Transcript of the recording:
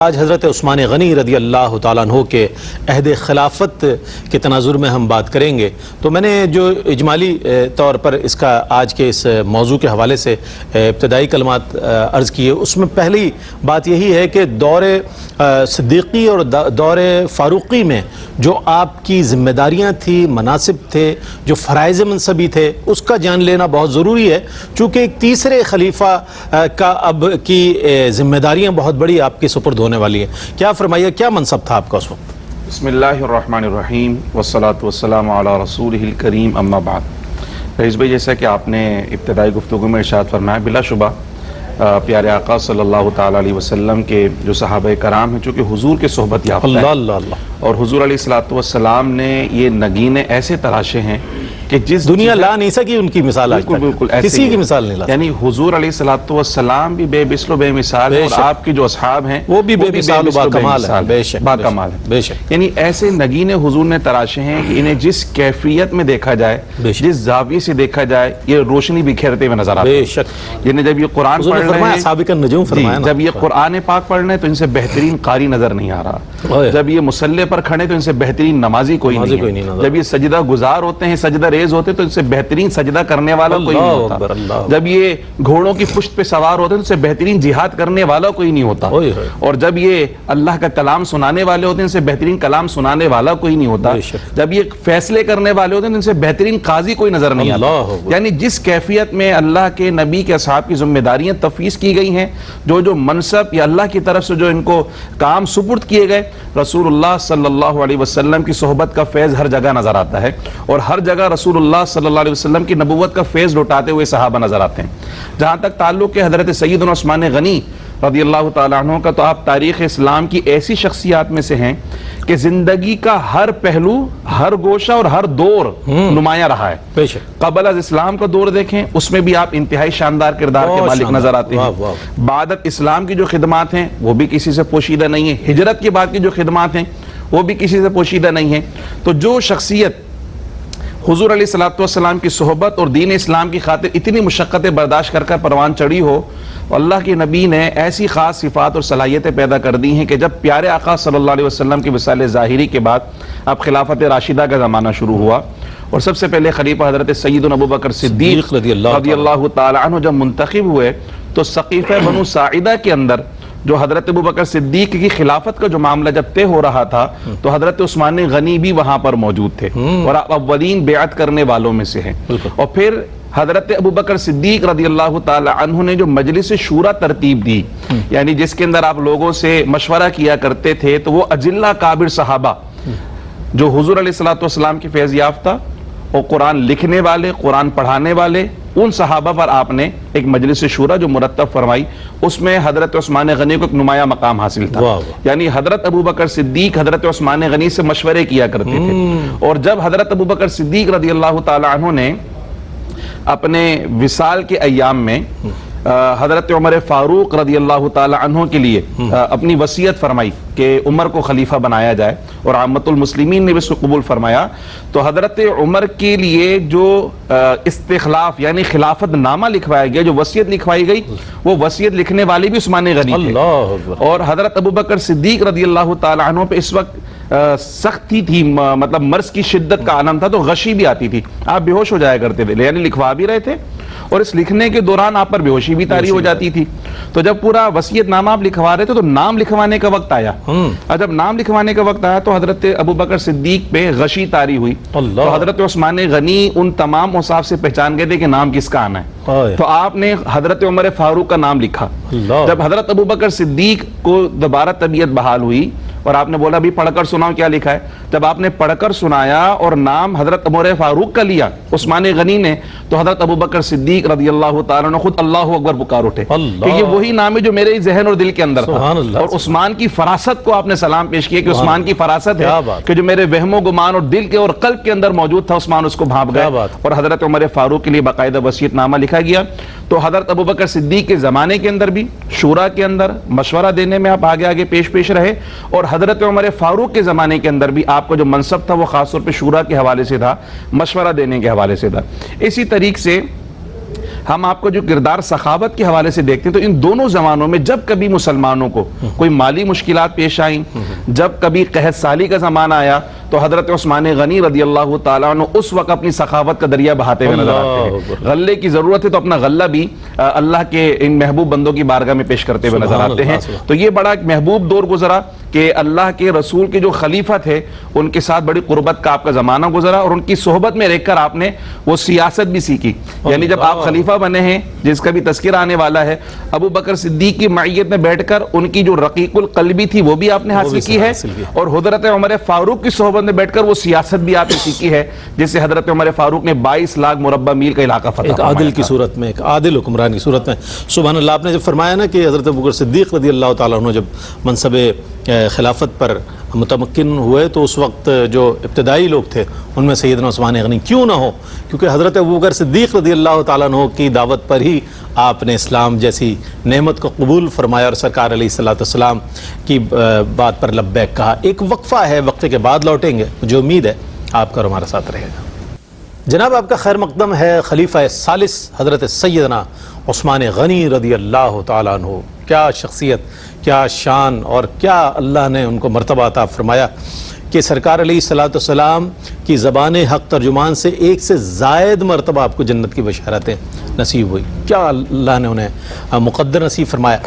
آج حضرت عثمان غنی رضی اللہ تعالیٰ عنہ کے عہد خلافت کے تناظر میں ہم بات کریں گے۔ تو میں نے جو اجمالی طور پر اس کا آج کے اس موضوع کے حوالے سے ابتدائی کلمات عرض کیے، اس میں پہلی بات یہی ہے کہ دور صدیقی اور دور فاروقی میں جو آپ کی ذمہ داریاں تھیں، مناصب تھے، جو فرائض منصبی تھے، اس کا جان لینا بہت ضروری ہے، چونکہ ایک تیسرے خلیفہ کا اب کی ذمہ داریاں بہت بڑی آپ کی سپرد ہونے والی ہے۔ کیا فرمائیے، کیا منصب تھا آپ کا اس وقت؟ بسم اللہ الرحمن الرحیم والصلاة والسلام علی رسولہ الکریم، اما بعد۔ رئیس بھائی، جیسا کہ آپ نے ابتدائی گفتگو میں ارشاد فرمایا، بلا شبہ پیارے آقا صلی اللہ تعالیٰ علیہ وسلم کے جو صحابہ کرام ہیں، چونکہ حضور کے صحبت یافتہ ہیں، اللہ اللہ، اور حضور علیہ السلام نے یہ نگینے ایسے تراشے ہیں کہ جس دنیا لا نہیں سکی ان کی مثال آج تک، بالکل کسی کی مثال نہیں لا سکی۔ یعنی حضور علیہ السلام بھی بے مثل و بے مثال ہیں، اور آپ کے جو اصحاب ہیں وہ بھی بے مثال و باکمال ہیں، بے شک باکمال ہیں، بے شک۔ یعنی ایسے نگینے حضور نے تراشے ہیں کہ انہیں جس کیفیت میں دیکھا جائے، جس زاویے سے دیکھا جائے، یہ روشنی بکھیرتے ہوئے نظر آتے ہیں۔ بے شک، یعنی جب یہ قرآن پڑھ رہے ہیں، سابق النجوم فرمایا، جب یہ قرآن پاک پڑھ رہے ہیں تو ان سے بہترین قاری نظر نہیں آ رہا، جب یہ مصلی پر کھڑے تو ان سے بہترین نمازی کوئی نہیں ہے، جب یہ سجدہ گزار ہوتے ہیں، سجدہ ریز ہوتے ہیں تو ان سے بہترین سجدہ کرنے والا کوئی نہیں ہوتا، جب یہ گھوڑوں کی پشت پہ سوار ہوتے ہیں تو ان سے بہترین جہاد کرنے والا کوئی نہیں ہوتا، اور جب یہ اللہ کا کلام سنانے والے ہوتے ہیں ان سے بہترین کلام سنانے والا کوئی نہیں ہوتا، جب یہ فیصلے کرنے والے ہوتے ہیں ان سے بہترین قاضی کوئی نظر نہیں آتا۔ یعنی جس کیفیت میں اللہ کے نبی کے اصحاب کی ذمہ داریاں تفویض کی گئی ہیں، جو منصب یا اللہ کی طرف سے جو ان کو کام سپرد کیے گئے، رسول اللہ صلی اللہ علیہ وسلم کی صحبت کا فیض ہر جگہ نظر آتا ہے، اور ہر جگہ رسول اللہ صلی اللہ علیہ وسلم کی نبوت کا فیض لوٹاتے ہوئے صحابہ نظر آتے ہیں۔ جہاں تک تعلق ہے حضرت سیدنا عثمان غنی رضی اللہ تعالیٰ عنہ کا، تو آپ تاریخ اسلام کی ایسی شخصیات میں سے ہیں کہ زندگی کا ہر پہلو، ہر گوشہ اور ہر دور نمایاں رہا ہے۔ قبل از اسلام کا دور دیکھیں، اس میں بھی آپ انتہائی شاندار کردار کے مالک نظر آتے ہیں۔ بعد اسلام کی جو خدمات ہیں وہ بھی کسی سے پوشیدہ نہیں ہیں، ہجرت کے بعد کی جو خدمات ہیں وہ بھی کسی سے پوشیدہ نہیں ہیں۔ تو جو شخصیت حضور علیہ السلام کی صحبت اور دین اسلام کی خاطر اتنی مشقتیں برداشت کر پروان چڑھی ہو، اللہ کے نبی نے ایسی خاص صفات اور صلاحیتیں پیدا کر دی ہیں کہ جب پیارے آقا صلی اللہ علیہ وسلم کی وصال ظاہری کے بعد اب خلافت راشدہ کا زمانہ شروع ہوا، اور سب سے پہلے خلیفہ حضرت سیدنا ابوبکر صدیق رضی اللہ تعالی عنہ جب منتخب ہوئے، تو سقیفہ بنو ساعدہ کے اندر جو حضرت ابوبکر صدیق کی خلافت کا جو معاملہ جب طے ہو رہا تھا، تو حضرت عثمان غنی بھی وہاں پر موجود تھے، اور اولین بیعت کرنے والوں میں سے ہیں۔ اور پھر حضرت ابوبکر صدیق رضی اللہ تعالی عنہ نے جو مجلس شورا ترتیب دی، یعنی جس کے اندر آپ لوگوں سے مشورہ کیا کرتے تھے، تو وہ اجلہ کابر صحابہ جو حضور علیہ السلام کی فیض یافتہ اور قرآن لکھنے والے، قرآن پڑھانے والے، ان صحابہ پر آپ نے ایک مجلس شورا جو مرتب فرمائی، اس میں حضرت عثمان غنی کو ایک نمایاں مقام حاصل تھا۔ یعنی حضرت ابوبکر صدیق حضرت عثمان غنی سے مشورے کیا کرتے تھے، اور جب حضرت ابوبکر صدیق رضی اللہ تعالی عنہ نے اپنے وصال کے ایام میں حضرت عمر فاروق رضی اللہ تعالی عنہ کے لیے اپنی وصیت فرمائی کہ عمر کو خلیفہ بنایا جائے، اور عامت المسلمین نے بھی اس کو قبول فرمایا، تو حضرت عمر کے لیے جو استخلاف یعنی خلافت نامہ لکھوایا گیا، جو وصیت لکھوائی گئی، وہ وصیت لکھنے والے بھی عثمان غنی تھے، اور حضرت ابوبکر صدیق رضی اللہ تعالی عنہ پہ اس وقت سختی تھی، مطلب مرض کی شدت کا عالم تھا، تو غشی بھی آتی تھی، آپ بے ہوش ہو جایا کرتے تھے، یعنی لکھوا بھی رہے تھے اور اس لکھنے کے دوران آپ پر بے ہوشی بھی طاری ہو جاتی تھی۔ تو جب پورا وصیت نامہ آپ لکھوا رہے تھے تو نام لکھوانے کا وقت آیا، اور جب نام لکھوانے کا وقت آیا تو حضرت ابوبکر صدیق پہ غشی طاری ہوئی، تو حضرت عثمان غنی ان تمام اوصاف سے پہچان گئے تھے کہ نام کس کا آنا ہے، تو آپ نے حضرت عمر فاروق کا نام لکھا۔ جب حضرت ابوبکر صدیق کو دوبارہ طبیعت بحال ہوئی اور آپ نے بولا بھی پڑھ کر سناؤ کیا لکھا ہے، جب آپ نے پڑھ کر سنایا اور نام حضرت عمر فاروق کا لیا عثمان غنی نے، تو حضرت ابوبکر صدیق رضی اللہ تعالیٰ عنہ خود اللہ اکبر پکار اٹھے کہ یہ وہی نام ہے جو میرے ذہن اور دل کے اندر تھا، اور عثمان کی فراست کو آپ نے سلام پیش کیا کہ عثمان کی فراست ہے کہ جو میرے وہم و گمان اور دل کے اور قلب کے اندر موجود تھا، عثمان اس کو بھانپ گئے، اور حضرت عمر فاروق کے لیے باقاعدہ وصیت نامہ لکھا گیا۔ تو حضرت ابوبکر صدیق کے زمانے کے اندر بھی شورا کے اندر مشورہ دینے میں آپ آگے آگے پیش رہے، اور حضرت عمر فاروق کے زمانے کے اندر بھی آپ کا جو منصب تھا وہ خاص طور پہ شورا کے حوالے سے تھا، مشورہ دینے کے حوالے سے تھا۔ اسی طریقے سے ہم آپ کو جو کردار سخاوت کے حوالے سے دیکھتے ہیں تو ان دونوں زمانوں میں جب کبھی مسلمانوں کو کوئی مالی مشکلات پیش آئیں، جب کبھی قحط سالی کا زمانہ آیا، تو حضرت عثمان غنی رضی اللہ تعالیٰ عنہ اس وقت اپنی سخاوت کا دریا بہاتے ہوئے نظر آتے ہیں. غلے کی ضرورت ہے تو اپنا غلہ بھی اللہ کے ان محبوب بندوں کی بارگاہ میں پیش کرتے ہوئے نظر آتے ہیں. تو یہ بڑا ایک محبوب دور گزرا کہ اللہ کے رسول کے جو خلیفہ تھے ان کے ساتھ بڑی قربت کا آپ کا زمانہ گزرا، اور ان کی صحبت میں رہ کر آپ نے وہ سیاست بھی سیکھی. یعنی جب آپ خلیفہ بنے ہیں، جس کا بھی تذکرہ آنے والا ہے، ابو بکر صدیق کی معیت میں بیٹھ کر ان کی جو رقیق القلبی تھی وہ بھی آپ نے حاصل کی ہے، اور حضرت عمر فاروق کی صحبت میں بیٹھ کر وہ سیاست بھی آپ نے سیکھی ہے، جس سے حضرت عمر فاروق نے 22 لاکھ مربع میل کا علاقہ فتح ایک عادل کی صورت میں، ایک عادل حکمران کی صورت میں. سبحان اللہ. آپ نے جب فرمایا نا کہ حضرت ابو بکر صدیق رضی اللہ تعالیٰ عنہ جب منصب خلافت پر متمکن ہوئے تو اس وقت جو ابتدائی لوگ تھے ان میں سیدنا عثمان غنی کیوں نہ ہو، کیونکہ حضرت ابو بکر صدیق رضی اللہ تعالیٰ عنہ کی دعوت پر ہی آپ نے اسلام جیسی نعمت کو قبول فرمایا اور سرکار علیہ السلام کی بات پر لبیک کہا. ایک وقفہ ہے، وقفے کے بعد لوٹیں گے. مجھے امید ہے آپ کا اور ہمارا ساتھ رہے گا. جناب آپ کا خیر مقدم ہے خلیفہ ثالث حضرت سیدنا عثمان غنی رضی اللہ تعالیٰ عنہ. کیا شخصیت، کیا شان، اور کیا اللہ نے ان کو مرتبہ عطا فرمایا کہ سرکار علیہ السلام کی زبان حق ترجمان سے ایک سے زائد مرتبہ آپ کو جنت کی بشارتیں نصیب ہوئی. کیا اللہ نے انہیں مقدر نصیب فرمایا.